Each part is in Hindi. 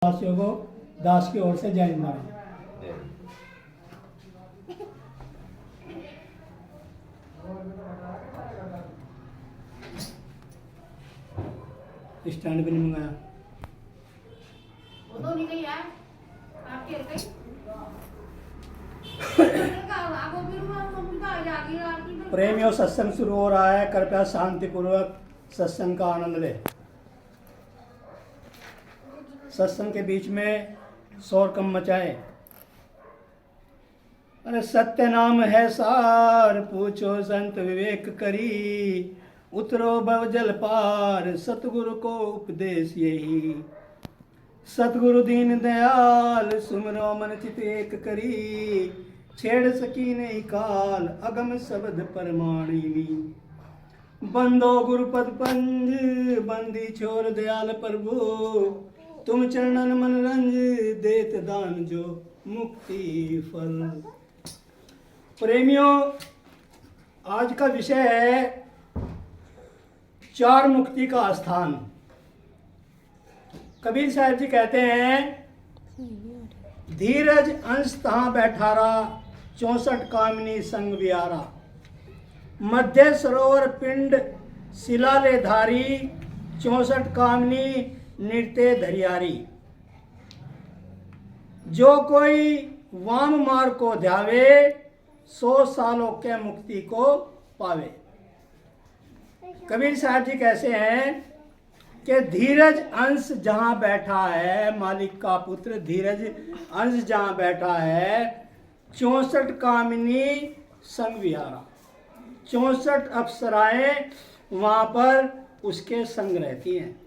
वासियों को दास की ओर से जय हिंद। स्टैंड भी नहीं मंगाया। वो तो निकल यार आपके कहीं प्रेमियों, सत्संग शुरू हो रहा है, कृपया शांतिपूर्वक सत्संग का आनंद ले। सत्संग के बीच में शोर कम मचाए। अरे सत्य नाम है सार, पूछो संत विवेक करी, उतरो भव जल पार, सतगुरु को उपदेश यही। सतगुरु दीन दयाल, सुमरो मन चित एक करी, छेड़ सकी नहीं काल, अगम शब्द परमाणिनी। बंदो गुरुपद पंज, बंदी छोर दयाल प्रभु, तुम चरणन मन रंज, देत दान जो मुक्ति फल। प्रेमियों, आज का विषय है चार मुक्ति का स्थान। कबीर साहब जी कहते हैं, धीरज अंश तहाँ बैठारा, 64 कामिनी संग विहारा। मध्य सरोवर पिंड शिलाले धारी, 64 कामिनी नृत्य धरियारी। जो कोई वाम मार्ग को ध्यावे, 100 सालों के मुक्ति को पावे। कबीर साहब जी कैसे हैं कि धीरज अंश जहां बैठा है, मालिक का पुत्र धीरज अंश जहां बैठा है, 64 कामिनी संग विहारा। 64 अप्सराएं वहां पर उसके संग रहती हैं।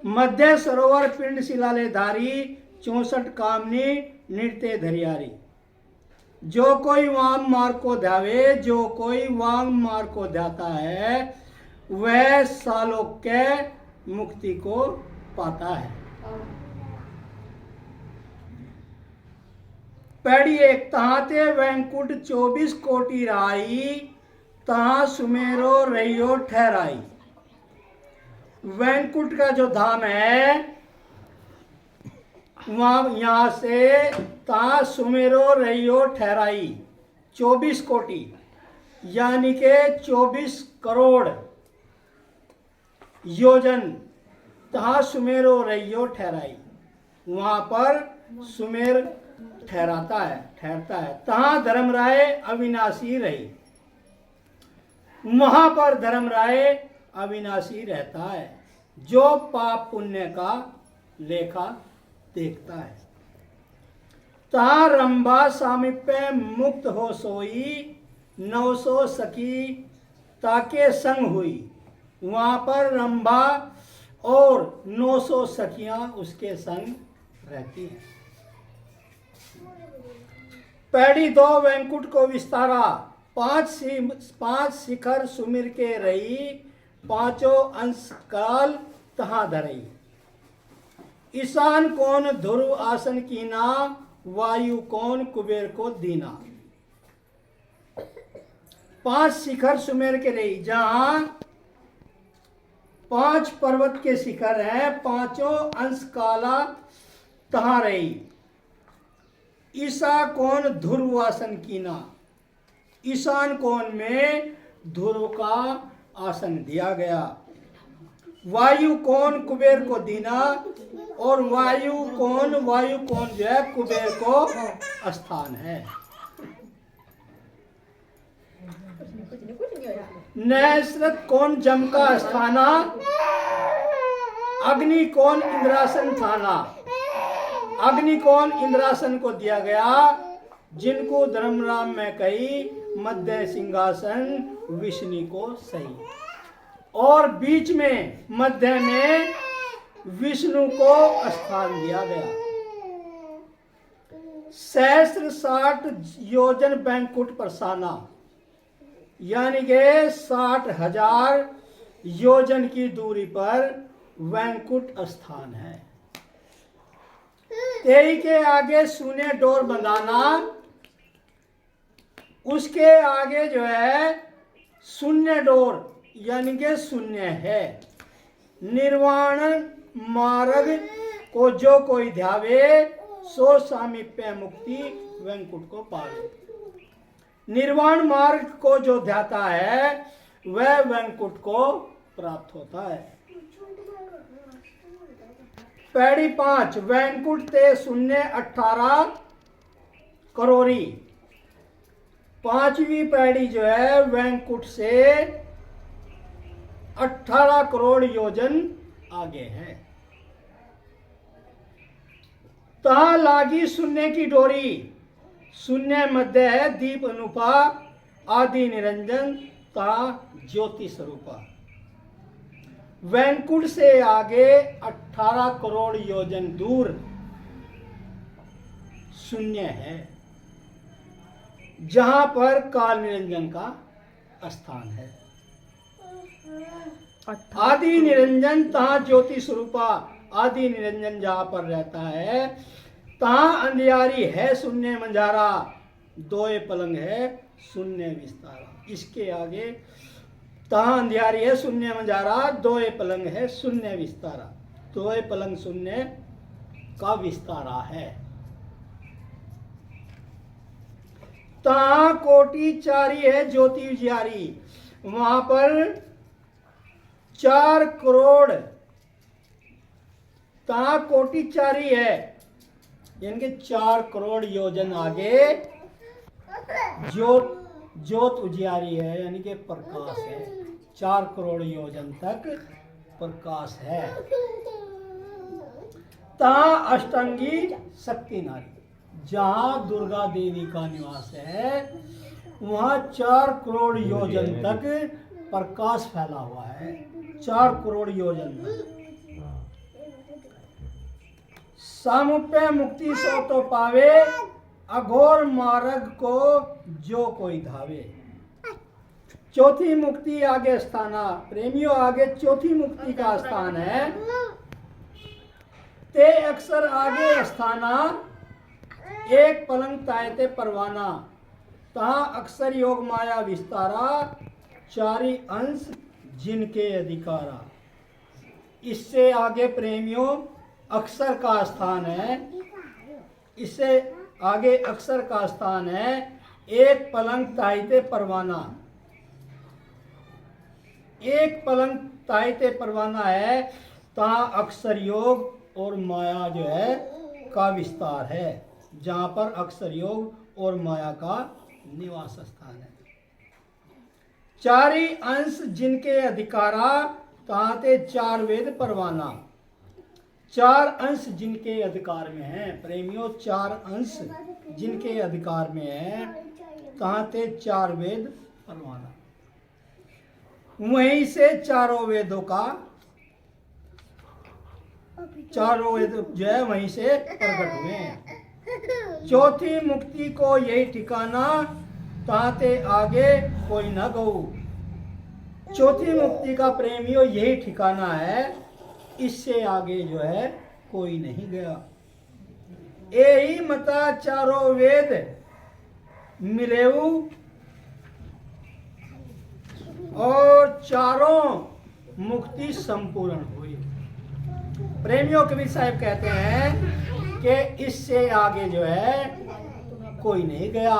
मध्य सरोवर पिंड शिलाले धारी, 64 कामिनी नृत्य धरियारी। जो कोई वाम मार्ग को ध्यावे, जो कोई वाम मार्ग को ध्याता है, वह सालों के मुक्ति को पाता है। पैड़ी एक तहाते वैंकुट 24 कोटि राई, तहाँ सुमेरो रहियो ठहराई। वैंकुट का जो धाम है, वहां यहां से तहाँ सुमेरो रहियो ठहराई, 24 कोटि यानी के 24 करोड़ योजन तहाँ सुमेरो रहियो ठहराई। वहां पर सुमेर ठहरता है। तहाँ धर्मराय अविनाशी रही, वहां पर धर्मराय अविनाशी रहता है, जो पाप पुण्य का लेखा देखता है। तहाँ रंभा सामीप्य मुक्त हो सोई, 900 सखी ताके संग हुई। वहां पर रंभा और 900 सखियां उसके संग रहती हैं। पैड़ी 2 वैंकुट को विस्तारा, 5 शिखर सुमिर के रही, 5 अंश काल तहाँ धरई। ईशान कौन ध्रुव आसन कीना, वायु कौन कुबेर को दीना। 5 शिखर सुमेर के रही, जहां 5 पर्वत के शिखर हैं, 5 अंश काला तहाँ रही। ईशा कौन ध्रुव आसन कीना, ईशान कौन में ध्रुव का आसन दिया गया। वायु कौन कुबेर को दीना, और वायु कौन जो है कुबेर को स्थान है। नैसरत कौन जम का स्थाना, अग्नि कौन इंद्रासन थाना। अग्नि कौन इंद्रासन को दिया गया, जिनको धर्मराम में कही, मध्य सिंहासन विष्णु को सही। और बीच में मध्य में विष्णु को स्थान दिया गया। 60 योजन बैंकुट परसाना, यानी के 60,000 योजन की दूरी पर वैंकुट स्थान है। तेई के आगे शून्य डोर बंधाना, उसके आगे जो है शून्य डोर यानी के शून्य है। निर्वाण मार्ग को जो कोई ध्यावे सो सामीप्य मुक्ति वैकुंठ को पावे। निर्वाण मार्ग को जो ध्याता है वह वैकुंठ को प्राप्त होता है। पैड़ी 5 वैकुंठ ते शून्य 18 करोड़ी। पांचवी पैड़ी जो है वैकुंठ से 18 करोड़ योजन आगे है। तहा लागी शून्य की डोरी, शून्य मध्य है दीप अनुपा आदि निरंजन ता ज्योति स्वरूपा। वैकुंठ से आगे 18 करोड़ योजन दूर शून्य है, जहां पर काल निरंजन का स्थान है। आदि निरंजन तहा ज्योति स्वरूपा, आदि निरंजन जहां पर रहता है तहा अंधियारी है शून्य मंझारा, दोए पलंग है शून्य विस्तारा। इसके आगे तहा अंधियारी है शून्य मंझारा, दोए पलंग है शून्य विस्तारा। दोए पलंग शून्य का विस्तारा है। तहा कोटि चारी है ज्योति उजियारी, वहां पर 4 करोड़ तहा कोटि चारी है, यानी कि 4 करोड़ योजन आगे ज्योत उजियारी है, यानी कि प्रकाश है। 4 करोड़ योजन तक प्रकाश है। तहा अष्टांगी शक्ति नारी, जहां दुर्गा देवी का निवास है वहां 4 करोड़ योजन तक प्रकाश फैला हुआ है। 4 करोड़ योजन तक। सामुप्य मुक्ति सो तो पावे, अघोर मार्ग को जो कोई धावे। चौथी मुक्ति आगे स्थाना, प्रेमियों आगे चौथी मुक्ति का स्थान है। ते अक्सर आगे स्थाना, एक पलंग तायते परवाना। तहा अक्सर योग माया विस्तारा, चारी अंश जिनके अधिकारा। इससे आगे प्रेमियों अक्सर का स्थान है। इससे आगे अक्सर का स्थान है, एक पलंग तायते परवाना। एक पलंग तायते परवाना है, तहा अक्सर योग और माया जो है का विस्तार है, जहां पर अक्सर योग और माया का निवास स्थान है। चारी अंश जिनके अधिकारा, तहा ते 4 वेद परवाना। 4 अंश जिनके अधिकार में है प्रेमियों, 4 अंश जिनके अधिकार में है, तहा ते 4 वेद परवाना। वहीं से चारों वेदों का, चारों वेद जो है वहीं से प्रकट हुए हैं। चौथी मुक्ति को यही ठिकाना, ताते आगे कोई न गऊ। चौथी मुक्ति का प्रेमियों यही ठिकाना है, इससे आगे जो है कोई नहीं गया। यही मता चारों वेद मिलेऊ, और चारों मुक्ति संपूर्ण हुई। प्रेमियों कबीर साहब कहते हैं कि इससे आगे जो है कोई नहीं गया।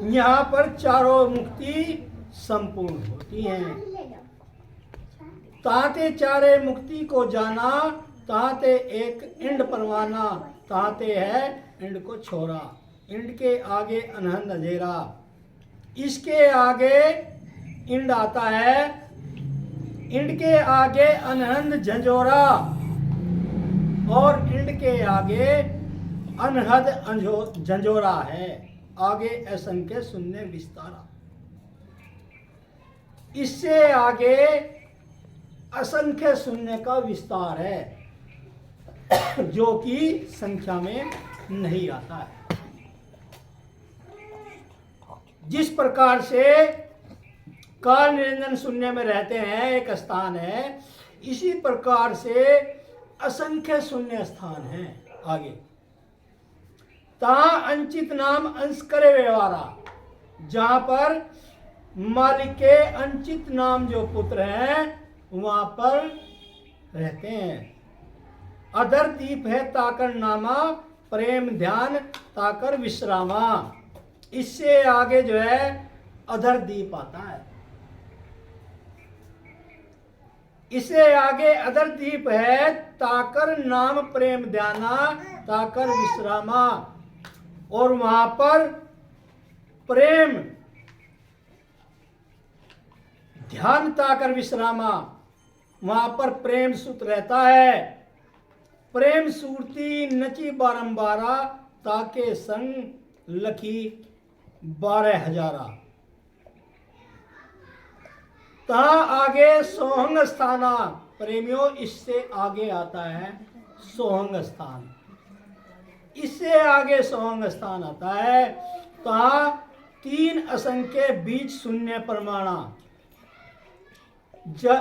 यहाँ पर चारों मुक्ति संपूर्ण होती हैं। ताते चारे मुक्ति को जाना, ताते एक इंड परवाना। ताते है इंड को छोरा, इंड के आगे अनहद अंधेरा। इसके आगे इंड आता है, इंड के आगे अनहद झंझोरा, और इंड के आगे अनहद झंझोरा है। आगे असंख्य शून्य विस्तारा। इससे आगे असंख्य शून्य का विस्तार है, जो कि संख्या में नहीं आता है। जिस प्रकार से काल निरंजन शून्य में रहते हैं, एक स्थान है, इसी प्रकार से असंख्य शून्य स्थान है आगे। ता अंचित नाम अंश करे व्यवहारा, जहां पर मालिक के अंचित नाम जो पुत्र हैं, वहां पर रहते हैं। अधर दीप है ताकर नामा, प्रेम ध्यान ताकर विश्रामा। इससे आगे जो है अधर दीप आता है। इससे आगे अधर दीप है ताकर नाम प्रेम ध्याना ताकर विश्रामा। और वहां पर प्रेम ध्यान ताकर विश्रामा, वहां पर प्रेम सुत रहता है। प्रेम सूरती नची बारंबारा, ताके संग लखी 12,000। तहां आगे सोहंग स्थाना, प्रेमियों इससे आगे आता है सोहंग स्थान। इससे आगे सोहंग स्थान आता है। तहां 3 असंख्य बीच शून्य परमाणा।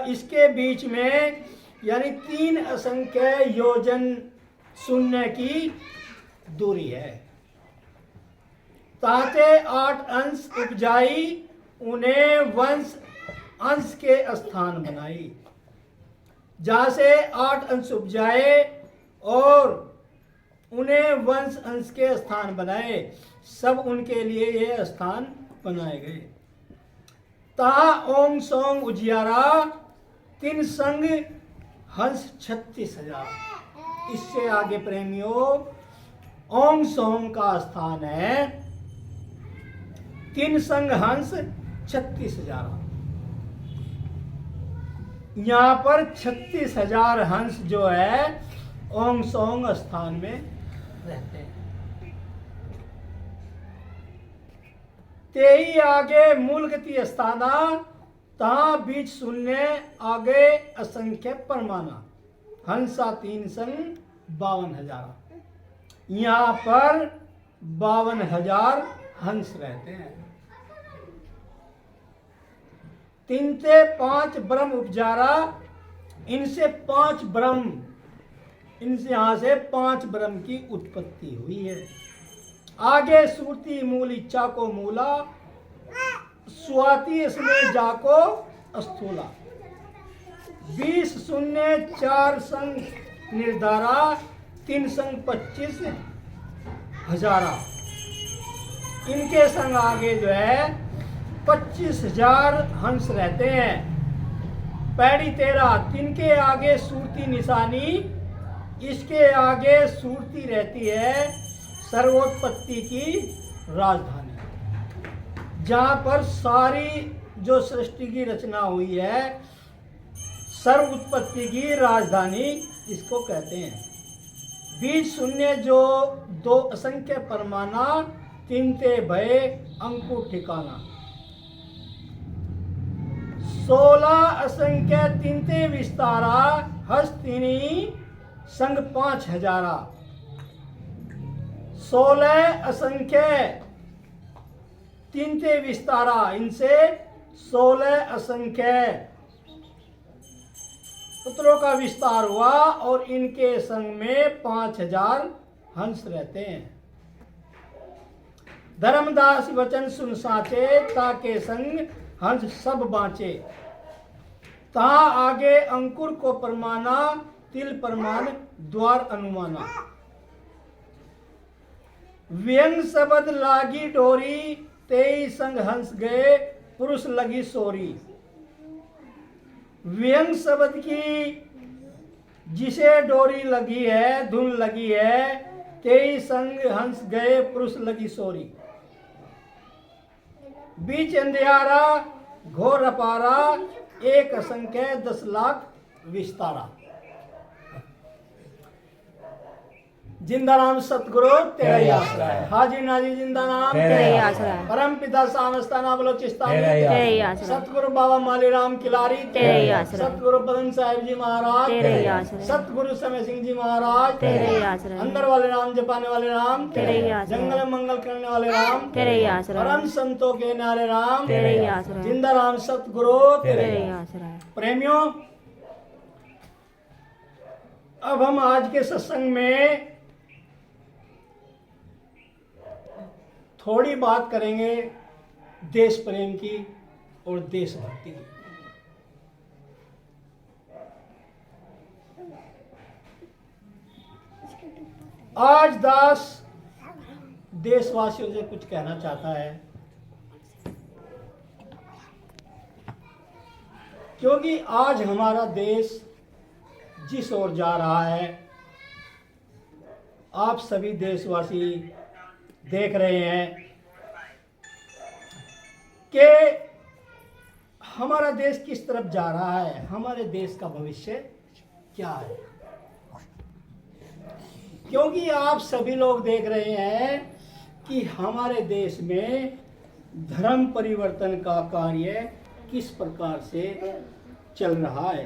इसके बीच में यानी 3 असंख्य योजन शून्य की दूरी है। ताते 8 अंश उपजाई, उन्हें वंश अंश के स्थान बनाई। जहां से 8 अंश उपजाए और उन्हें वंश अंश के स्थान बनाए, सब उनके लिए ये स्थान बनाए गए। ता ओम सोंग उजियारा, 3 संग हंस 36,000। इससे आगे प्रेमियों ओम सोम का स्थान है। 3 संग हंस 36,000। यहां पर 36,000 हंस जो है ओम सोंग स्थान में रहते हैं। ते ही आगे मूल गति स्थाना, तहां बीच शून्य आगे असंख्य परमाना। हंसा 3 संग 52,000। यहां पर 52,000 हंस रहते हैं। 3 से 5 ब्रह्म उपजारा, इनसे 5 ब्रह्म, इनसे यहां से 5 ब्रह्म की उत्पत्ति हुई है। आगे सूरती मूल इच्छा को मूला, स्वाति इसमें जाको स्थूला। 20 शून्य 4 संग निर्धारा, 3 संग 25,000। इनके संग आगे जो है 25,000 हंस रहते हैं। पैड़ी 13, 3 के आगे सूरती निशानी, इसके आगे सूरती रहती है सर्वोत्पत्ति की राजधानी। जहां पर सारी जो सृष्टि की रचना हुई है, सर्व उत्पत्ति की राजधानी इसको कहते हैं। बीज शून्य जो 2 असंख्य परमाना, 3 ते भय अंकुर ठिकाना। 16 असंख्य 3 ते विस्तारा, हस्तिनी संग 5,000। 16 असंख्य 3 ते विस्तारा, इनसे 16 असंख्य पुत्रों का विस्तार हुआ और इनके संग में 5,000 हंस रहते हैं। धर्मदास वचन सुन साचे, ताके संग हंस सब बाँचे। ता आगे अंकुर को परमाना, तिल परमान द्वार अनुमाना। व्यंग शब्द लागी डोरी, तेई संग हंस गए पुरुष लगी सोरी। व्यंग शब्द की जिसे डोरी लगी है, धुन लगी है, तेई संग हंस गए पुरुष लगी सोरी। बीच अंधियारा घोर अपारा, एक असंख्य 10 लाख विस्तारा। जिंदा नाम सतगुरु तेरा ही आसरा है। हाजी नाजी जिंदा नाम तेरा ही आसरा है। परम पिता सामस्ताना बलोचिस्तानी तेरा ही आसरा है। सतगुरु बाबा मालीराम किलारी तेरा ही आसरा है। सतगुरु बदन साहिब जी महाराज तेरा ही आसरा है। सतगुरु समय सिंह जी महाराज तेरा ही आसरा है। अंदर वाले राम जपाने वाले राम, तेरा ही आसरा है। जंगल में मंगल करने वाले राम, तेरा ही आसरा है। परम संतों के नारे राम, तेरा ही आसरा है। जिंदा राम सतगुरु तेरा ही आसरा है। प्रेमियों, अब हम आज के सत्संग में थोड़ी बात करेंगे देश प्रेम की और देशभक्ति की। आज दास देशवासियों से कुछ कहना चाहता है, क्योंकि आज हमारा देश जिस ओर जा रहा है, आप सभी देशवासी देख रहे हैं कि हमारा देश किस तरफ जा रहा है, हमारे देश का भविष्य क्या है। क्योंकि आप सभी लोग देख रहे हैं कि हमारे देश में धर्म परिवर्तन का कार्य किस प्रकार से चल रहा है।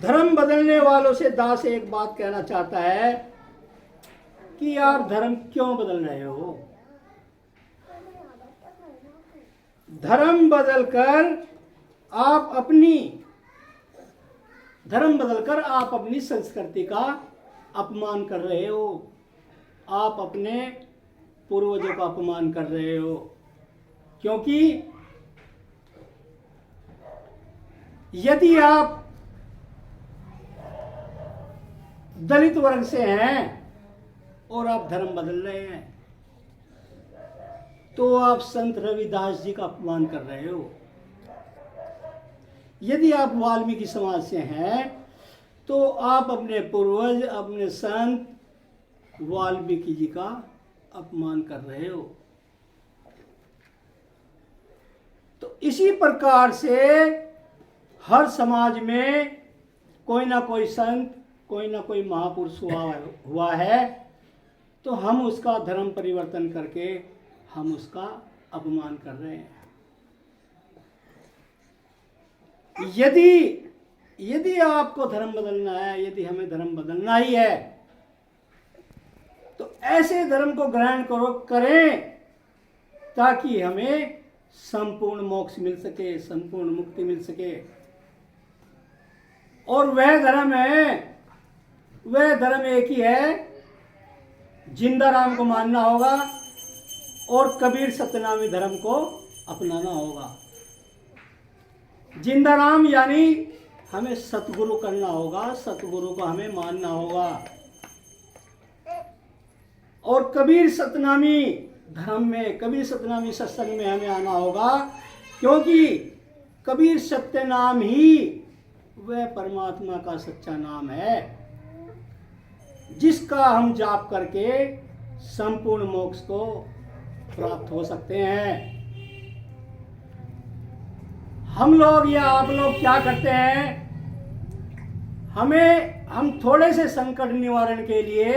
धर्म बदलने वालों से दास एक बात कहना चाहता है कि आप धर्म क्यों बदल रहे हो। धर्म बदलकर आप अपनी संस्कृति का अपमान कर रहे हो, आप अपने पूर्वजों का अपमान कर रहे हो। क्योंकि यदि आप दलित वर्ग से हैं और आप धर्म बदल रहे हैं, तो आप संत रविदास जी का अपमान कर रहे हो। यदि आप वाल्मीकि समाज से हैं तो आप अपने पूर्वज, अपने संत वाल्मीकि जी का अपमान कर रहे हो। तो इसी प्रकार से हर समाज में कोई ना कोई संत, कोई ना कोई महापुरुष हुआ है, तो हम उसका धर्म परिवर्तन करके हम उसका अपमान कर रहे हैं। यदि आपको धर्म बदलना है, यदि हमें धर्म बदलना ही है, तो ऐसे धर्म को ग्रहण करें ताकि हमें संपूर्ण मोक्ष मिल सके, संपूर्ण मुक्ति मिल सके। और वह धर्म एक ही है, जिंदा राम को मानना होगा और कबीर सत्यनामी धर्म को अपनाना होगा। जिंदा राम यानी हमें सतगुरु करना होगा, सतगुरु को हमें मानना होगा। और कबीर सत्यनामी धर्म में, कबीर सत्यनामी सत्संग में हमें आना होगा, क्योंकि कबीर सत्य नाम ही वह परमात्मा का सच्चा नाम है, जिसका हम जाप करके संपूर्ण मोक्ष को प्राप्त हो सकते हैं। हम लोग या आप लोग क्या करते हैं, हम थोड़े से संकट निवारण के लिए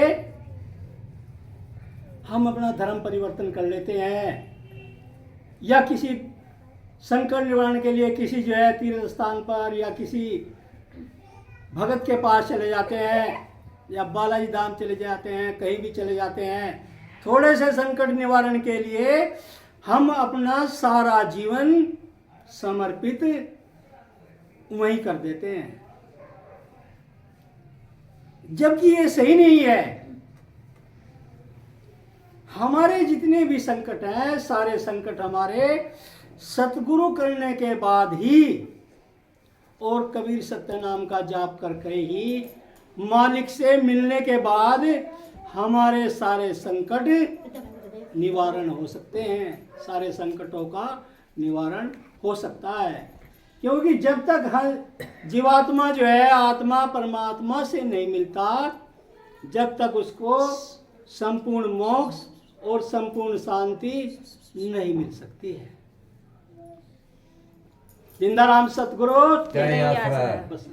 हम अपना धर्म परिवर्तन कर लेते हैं, या किसी संकट निवारण के लिए किसी जो है तीर्थ स्थान पर या किसी भगत के पास चले जाते हैं, या बालाजी धाम चले जाते हैं, कहीं भी चले जाते हैं। थोड़े से संकट निवारण के लिए हम अपना सारा जीवन समर्पित वहीं कर देते हैं, जबकि ये सही नहीं है। हमारे जितने भी संकट हैं, सारे संकट हमारे सतगुरु करने के बाद ही और कबीर सत्य नाम का जाप करके ही, मालिक से मिलने के बाद हमारे सारे संकट निवारण हो सकते हैं, सारे संकटों का निवारण हो सकता है। क्योंकि जब तक जीवात्मा जो है आत्मा परमात्मा से नहीं मिलता, जब तक उसको संपूर्ण मोक्ष और संपूर्ण शांति नहीं मिल सकती है। जिंदा राम सतगुरु। जय आसरा। बस।